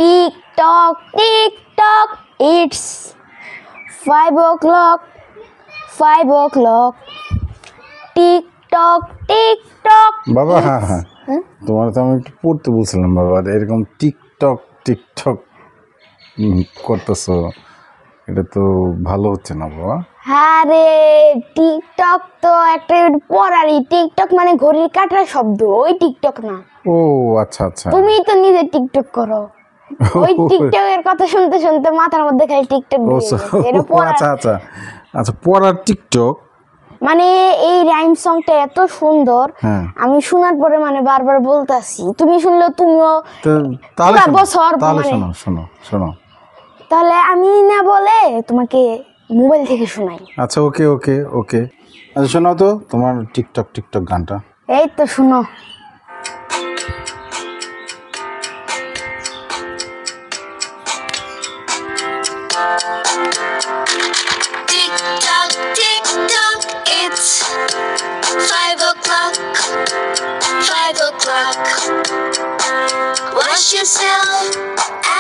Tick tock, it's 5 o'clock, 5 o'clock. Tick tock. বাবা হ্যাঁ তোমার তো আমি একটু পড়তে বলছিলাম বাবা, এরকম টিকটক করতেছো, এটা তো ভালো হচ্ছে না বাবা। হ্যাঁ রে, টিকটক তো একটা পড়ারই, টিকটক মানে ঘড়ির কাঁটার শব্দ, ওই টিকটক না। ও আচ্ছা আচ্ছা, তুমি তো নিজে টিকটক করো, ওই টিকটকের কথা শুনতে শুনতে মাথার মধ্যে খালি টিকটক আচ্ছা আচ্ছা আচ্ছা, পড়ার টিকটক মানে এই রাইম সংটা এত সুন্দর, আমি শোনার পরে মানে বারবার বলতাছি, তুমি শুনলে তুমিও তাহলে বছর শোনো তাহলে আমি না বলে তোমাকে মোবাইল থেকে শোনাই। আচ্ছা ওকে ওকে ওকে, আচ্ছা শোনাও তো তোমার টিকটক গানটা। এই তো শুনো। Tick-tock, it's 5 o'clock, 5 o'clock. Wash yourself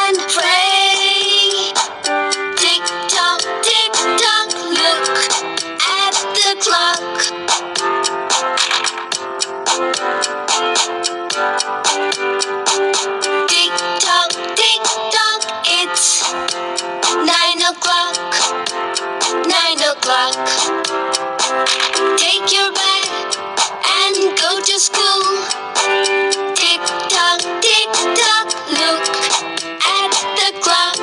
and pray. Tick-tock, look at the clock. Tick-tock, it's 9 o'clock, 9 o'clock. Take your bag and go to school. Tick-tock, look at the clock.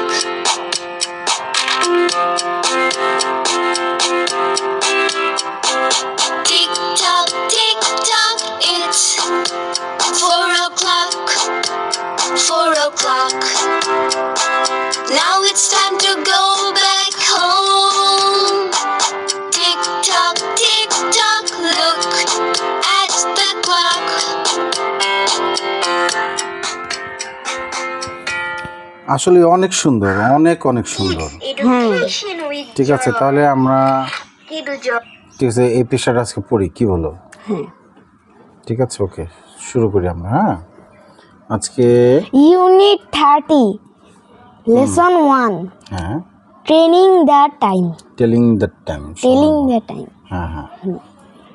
Tick-tock, it's 4 o'clock, 4 o'clock. Now it's time to go back home. Tick-tock, look at the clock. আসলে অনেক সুন্দর, অনেক সুন্দর। ঠিক আছে, তাহলে আমরা ঠিক আছে এই পেশাটা আজকে পড়ি, কি বলো? ঠিক আছে, ওকে শুরু করি আমরা। হ্যাঁ, আজকে ইউনিট 30 লেসন 1। হ্যাঁ, টেলিং দ্য টাইম। হ্যাঁ,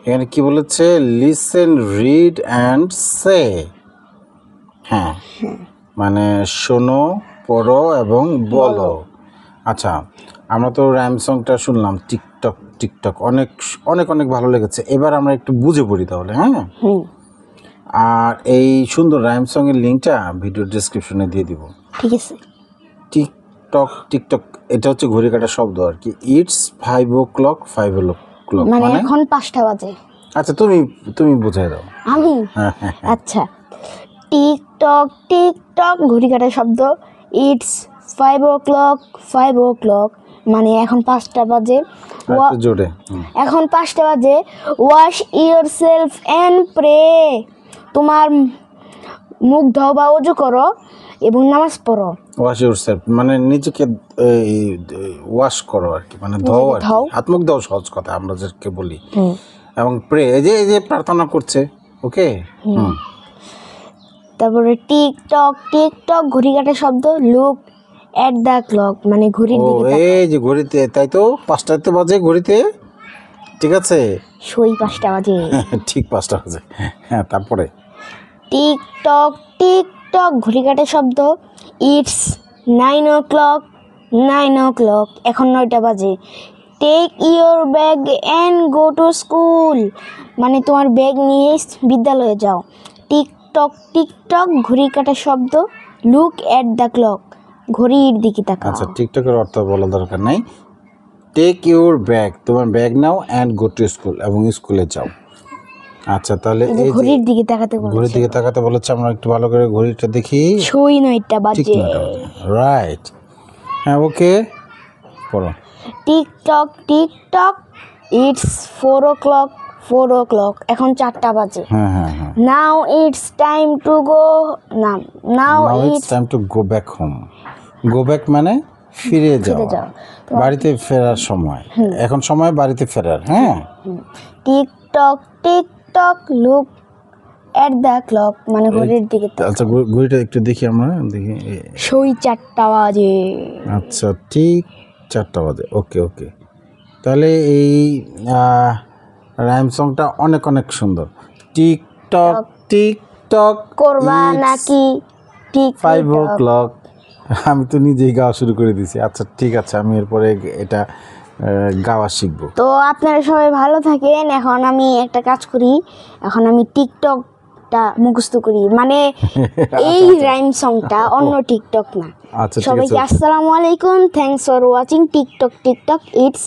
এখানে কি বলেছে? লিসেন, রিড অ্যান্ড সে। হ্যাঁ, মানে শোনো, পড়ো এবং বলো। আচ্ছা, আমরা তো রাইম সংটা শুনলাম, টিকটক অনেক ভালো লেগেছে। এবার আমরা একটু বুঝে পড়ি তাহলে। হ্যাঁ, আর এই সুন্দর রাইম সং এর লিঙ্কটা ভিডিও ডেসক্রিপশনে দিয়ে দিব। ঠিক আছে। টিকটক এটা হচ্ছে ঘড়ি কাটার শব্দ আর কি। ইটস 5 o'clock, 5 o'clock মানে এখন 5টা বাজে। আচ্ছা, তুমি বুঝাই দাও। আমি আচ্ছা, টিকটক ঘড়ি কাটার শব্দ। ইটস 5 o'clock, 5 o'clock মানে এখন 5টা বাজে। জোরে এখন 5টা বাজে। Wash yourself and pray. তোমার মুখ ধোও বা ওযু করো এবং নামাজ পড়ো। ওয়াশ ইয়োর সেলফ মানে নিজেকে ওয়াশ করো আর কি, মানে ধোও আর কি, হাত মুখ দাও, সহজ কথা আমরা যেটাকে বলি। এবং প্রে, এই যে প্রার্থনা করছে। ওকে। তারপরে টিকটক ঘড়ি কাটার শব্দ। লুক এট দ্য ক্লক মানে ঘড়ির দিকে তাকাও। এই যে ঘড়িতে, তাই তো 5টা তো বাজে ঘড়িতে। ঠিক আছে, সই 5টা বাজে। ঠিক 5টা বাজে। হ্যাঁ, তারপরে টিকটক ঘড়ি কাটার শব্দ। ইটস 9 o'clock, 9 o'clock এখন 9টা বাজে। Take your bag and go to school মানে তোমার ব্যাগ নিয়ে বিদ্যালয়ে যাও। টিকটক ঘড়ি কাটার শব্দ। লুক এট দ্য ক্লক ঘড়ির দিকে তাকাও। আচ্ছা, টিকটকের অর্থ বলা দরকার নাই। টেক ইউর ব্যাগ, তোমার bag now, and go to school এবং স্কুলে যাও। আচ্ছা, তাহলে এই ঘড়ির দিকে তাকাতে বলেছে। আমরা একটু ভালো করে ঘড়িটা দেখি। সই 9টা বাজে। রাইট। হ্যাঁ, ওকে পড়ো। টিকটক ইটস 4 o'clock, 4 o'clock এখন 4টা বাজে। Now it's time to go back home. Go back মানে ফিরে যাও, বাড়িতে ফেরার সময়। এখন সময় বাড়িতে ফেরার। হ্যাঁ, TikTok look at the clock মানে ঘড়ির দিকে আচ্ছা ঘড়িটা একটু দেখি আমরা দেখি সই 4টা বাজে। আচ্ছা ঠিক 4টা বাজে। ওকে ওকে, তাহলে এই রাইম সংটা অনেক অনেক সুন্দর। টিকটক টিকটক করবা নাকি ঠিক 5 o'clock। আমি তো নিজেই গাওয়া শুরু করে দিয়েছি। আচ্ছা ঠিক আছে, আমি এরপরে এটা গাওয়া শিখবো। তো আপনারা সবাই ভালো থাকেন। এখন আমি একটা কাজ করি, এখন আমি টিকটকটা মুখস্থ করি, মানে এই রাইম সংটা অন্য টিকটক না। আচ্ছা ঠিক সবাইকে আছে। আসসালামু আলাইকুম, thanks for watching TikTok TikTok it's